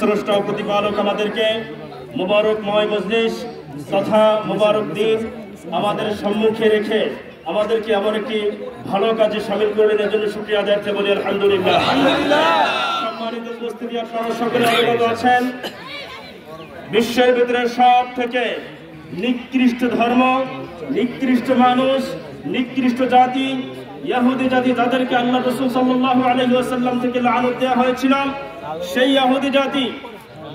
স্রষ্টা ও প্রতিপালক আমাদেরকে মুবারকময় মজলিস তথা মুবারক দিন আমাদের সম্মুখে রেখে আমাদেরকে এমন একটি ভালো কাজে শামিল করলেন, এর জন্য শুকরিয়া আদায় বলি আলহামদুলিল্লাহ। সম্মানিত উপস্থিতি, আপনারা সকলে অবগত আছেন বিশ্বের ভিতরে সব থেকে নিকৃষ্ট ধর্ম, নিকৃষ্ট মানুষ, নিকৃষ্ট জাতি ইহুদি জাতি, যাদেরকে আল্লাহ রাসূল সাল্লাল্লাহু আলাইহি ওয়াসাল্লাম থেকে লানত দেওয়া হয়েছিল, সেই ইহুদি জাতি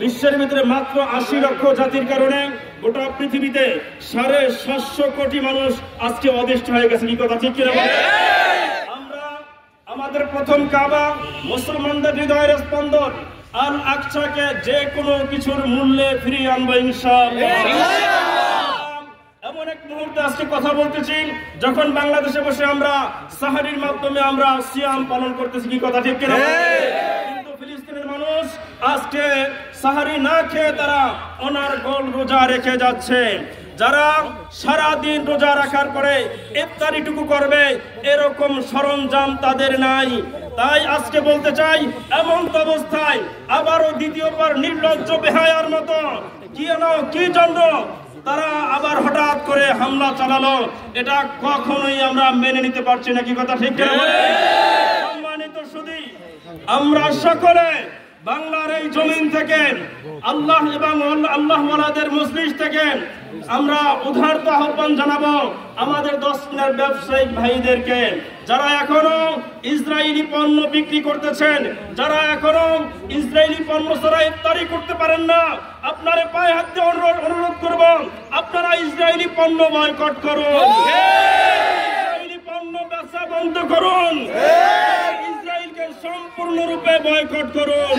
বিশ্বের ভিতরে মাত্র 80 লক্ষ জাতির কারণে গোটা পৃথিবীতে 750 কোটি মানুষ আজকে অদৃষ্ট হয়ে গেছে। কি কথা ঠিক কিনা? আমরা আমাদের প্রথম কাবা, মুসলমানদের হৃদয়ের স্পন্দন আল আকসাকে যে কোনো কিছুর মূল্যে ফিরিয়ে আনবো ইনশাআল্লাহ। এমন এক মুহূর্তে আজকে কথা বলতেছি যখন বাংলাদেশে বসে আমরা সাহারির মাধ্যমে আমরা সিয়াম পালন করতেছি। কি কথা ঠিক কিনা? কিন্তু ফিলিস্তিনের মানুষ আজকে সাহারি না খেয়ে তারা অনার্গল রোজা রেখে যাচ্ছে। যারা সারা দিন রোজা রাখার পরে ইফতারিটুকু করবে এরকম সরঞ্জাম তাদের নাই। তাই আজকে বলতে চাই, এমন অবস্থায় আবারও দ্বিতীয়বার নির্লজ্জ বেহায়ার মতো কি জন্য তারা আবার হঠাৎ করে হামলা চালালো, এটা কখনোই আমরা মেনে নিতে পারছি না। কি কথা ঠিক কিনা? সম্মানিত সুধী, আমরা সকলে বাংলার এই জমিন থেকে আল্লাহ এবং আল্লাহ ওয়ালাদের মজলিস থেকে আমরা উদারত আহ্বান জানাবো আমাদের 10 দিনের ব্যবসায়িক ভাইদেরকে, যারা এখনো ইসরায়েলি পণ্য বিক্রি করতেছেন, যারা এখনো ইসরায়েলি পণ্য ছাড়া ইফতারি করতে পারেন না, আপনারা পায়ে হাত দিয়ে অনুরোধ করব, আপনারা ইসরায়েলি পণ্য বয়কট করুন, ইসরায়েলি পণ্য বেচা বন্ধ করুন, ইসরায়েলকে সম্পূর্ণরূপে বয়কট করুন।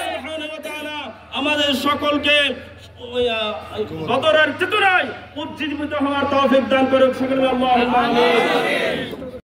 সুবহানাহু ওয়া তাআলা আমাদের সকলকে বদরের চেতনায় উজ্জীবিত হওয়ার তৌফিক দান করুন। সকলে আল্লাহুম্মা আমিন।